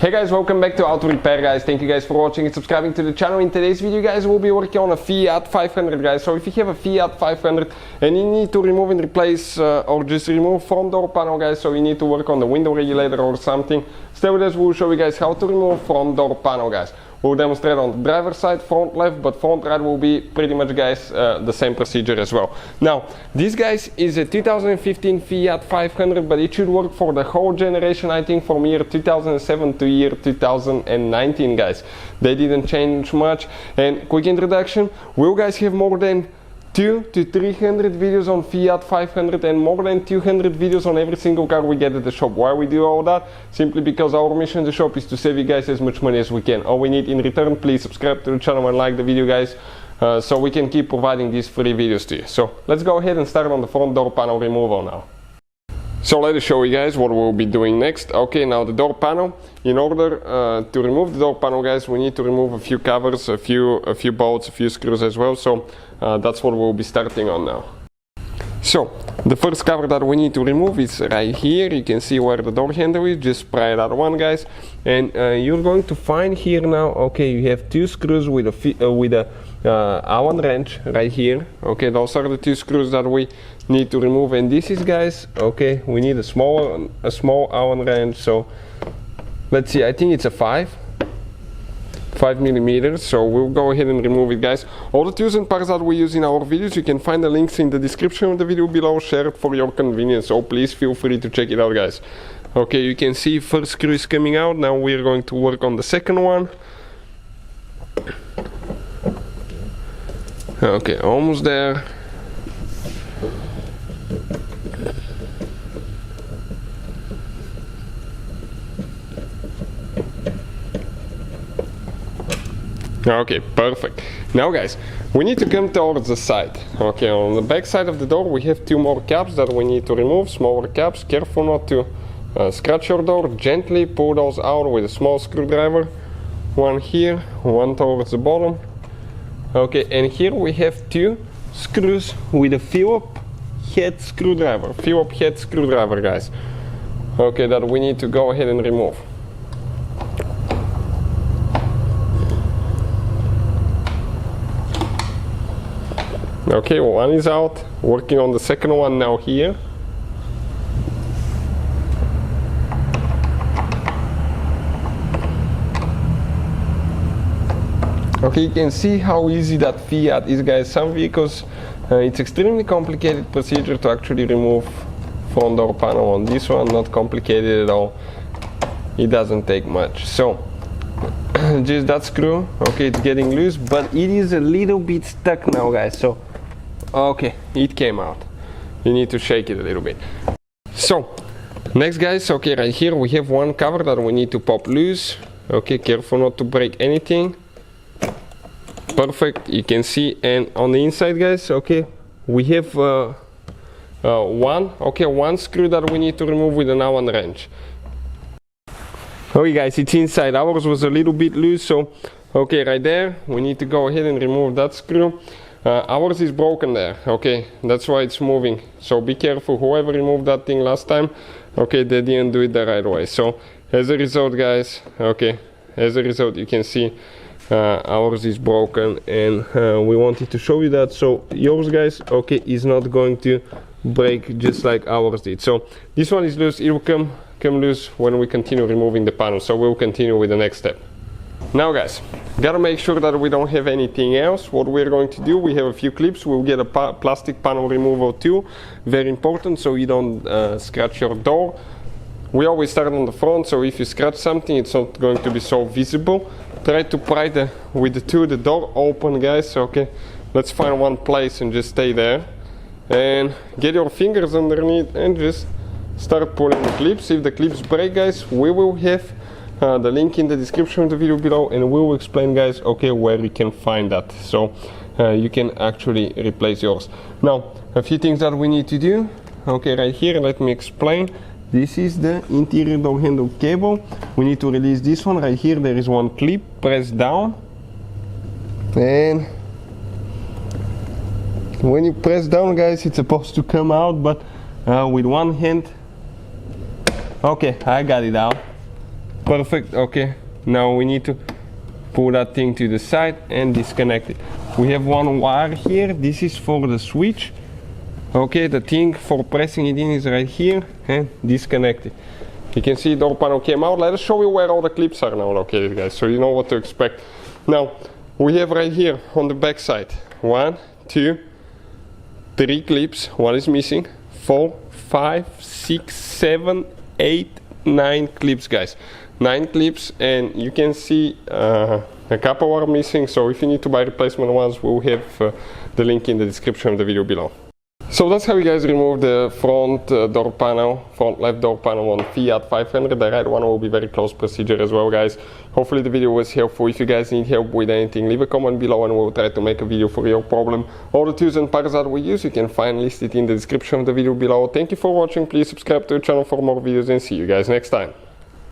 Hey guys, welcome back to Auto Repair guys. Thank you guys for watching and subscribing to the channel. In today's video guys, we'll be working on a Fiat 500 guys. So if you have a Fiat 500 and you need to remove and replace or just remove front door panel guys, so you need to work on the window regulator or something, stay with us, we'll show you guys how to remove front door panel guys. We'll demonstrate on the driver's side, front left, but front right will be pretty much guys the same procedure as well. Now, this guys is a 2015 Fiat 500, but it should work for the whole generation, I think from year 2007 to year 2019 guys. They didn't change much. And quick introduction, we'll guys have more than 200 to 300 videos on Fiat 500 and more than 200 videos on every single car we get at the shop. Why we do all that? Simply because our mission in the shop is to save you guys as much money as we can. All we need in return, please subscribe to the channel and like the video guys, so we can keep providing these free videos to you. So let's go ahead and start on the front door panel removal now. So let us show you guys what we'll be doing next. Okay, now the door panel. In order to remove the door panel guys, we need to remove a few covers, a few bolts, a few screws as well. So that's what we'll be starting on now. So the first cover that we need to remove is right here. You can see where the door handle is. Just pry that one guys, and you're going to find here now, okay, you have two screws with a Allen wrench right here. Okay, those are the two screws that we need to remove, and this is guys, okay, we need a small Allen wrench. So let's see, I think it's a 5 millimeters, so we'll go ahead and remove it guys. All the tools and parts that we use in our videos, you can find the links in the description of the video below, shared for your convenience, so please feel free to check it out guys. Okay, you can see first screw is coming out. Now we're going to work on the second one. Okay, almost there. Okay, perfect. Now guys, we need to come towards the side. Okay, on the back side of the door we have two more caps that we need to remove, smaller caps. Careful not to scratch your door. Gently pull those out with a small screwdriver. One here, one towards the bottom. Okay, and here we have two screws with a Phillips head screwdriver guys. Okay, that we need to go ahead and remove. Okay, one is out. Working on the second one now here. Okay, you can see how easy that Fiat is guys. Some vehicles, it's extremely complicated procedure to actually remove front door panel. On this one, not complicated at all. It doesn't take much. So just that screw, okay, it's getting loose, but it is a little bit stuck now guys. So okay, it came out. You need to shake it a little bit. So next guys, okay, right here we have one cover that we need to pop loose. Okay, careful not to break anything. Perfect, you can see. And on the inside guys, okay, we have one screw that we need to remove with an Allen wrench. Okay guys, it's inside. Ours was a little bit loose, so okay, right there we need to go ahead and remove that screw. Ours is broken there, okay, that's why it's moving, so be careful. Whoever removed that thing last time, okay, they didn't do it the right way. So as a result guys, okay, you can see ours is broken, and we wanted to show you that. So yours guys, okay, is not going to break just like ours did. So this one is loose. It will come loose when we continue removing the panel, so we'll continue with the next step. Now guys, gotta make sure that we don't have anything else. What we're going to do, we have a few clips. We'll get a plastic panel removal tool, very important, so you don't scratch your door. We always start on the front, so if you scratch something, it's not going to be so visible. Try to pry with the tool the door open guys. Okay, let's find one place and just stay there, and get your fingers underneath and just start pulling the clips. If the clips break guys, we will have the link in the description of the video below, and we will explain guys, okay, where you can find that, so you can actually replace yours. Now a few things that we need to do. Okay, right here, let me explain. This is the interior door handle cable. We need to release this one. Right here there is one clip. Press down, and when you press down guys, it's supposed to come out, but with one hand. Okay, I got it out. Perfect. Okay, now we need to pull that thing to the side and disconnect it. We have one wire here. This is for the switch. Okay, the thing for pressing it in is right here, and disconnect it. You can see the door panel came out. Let us show you where all the clips are now located, guys, so you know what to expect. Now, we have right here on the back side 1, 2, 3 clips. One is missing. 4, 5, 6, 7, 8, 9 clips, guys. 9 clips, and you can see a couple are missing, so if you need to buy replacement ones, we'll have the link in the description of the video below. So that's how you guys remove the front door panel, front left door panel on Fiat 500. The right one will be very close procedure as well, guys. Hopefully the video was helpful. If you guys need help with anything, leave a comment below and we'll try to make a video for your problem. All the tools and parts that we use you can find listed in the description of the video below. Thank you for watching. Please subscribe to the channel for more videos and see you guys next time.